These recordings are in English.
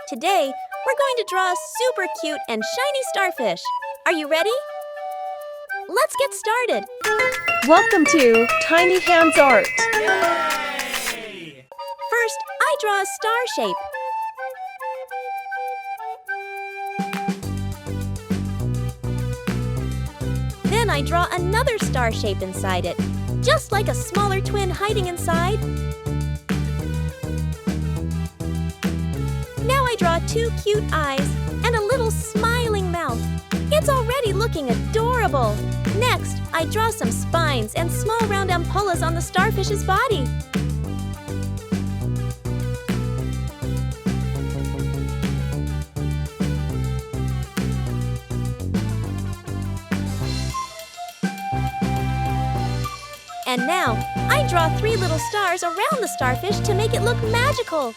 Today, we're going to draw a super cute and shiny starfish. Are you ready? Let's get started. Welcome to Tiny Hands Art. Yay! First, I draw a star shape. Then I draw another star shape inside it, just like a smaller twin hiding inside. Now I draw two cute eyes and a little smiling mouth. It's already looking adorable. Next, I draw some spines and small round ampollas on the starfish's body. And now, I draw three little stars around the starfish to make it look magical.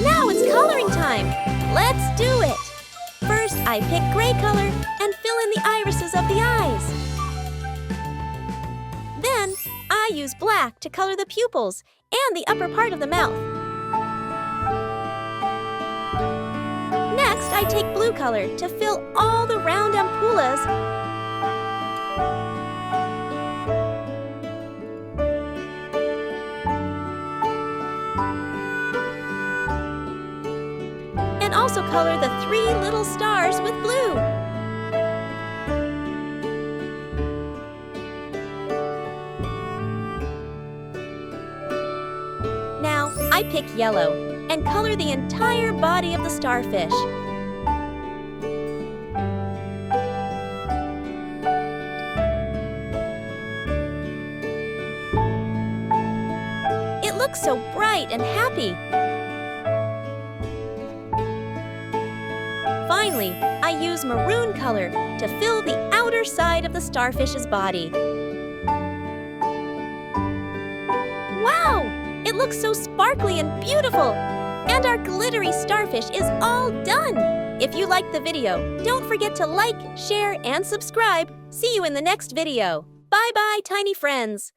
Now it's coloring time. Let's do it. First, I pick gray color and fill in the irises of the eyes. Then, I use black to color the pupils and the upper part of the mouth. Next, I take blue color to fill all the round ampollas. And also color the three little stars with blue. Now, I pick yellow and color the entire body of the starfish. It looks so bright and happy. Finally, I use maroon color to fill the outer side of the starfish's body. Wow! It looks so sparkly and beautiful! And our glittery starfish is all done! If you liked the video, don't forget to like, share, and subscribe. See you in the next video. Bye-bye, tiny friends!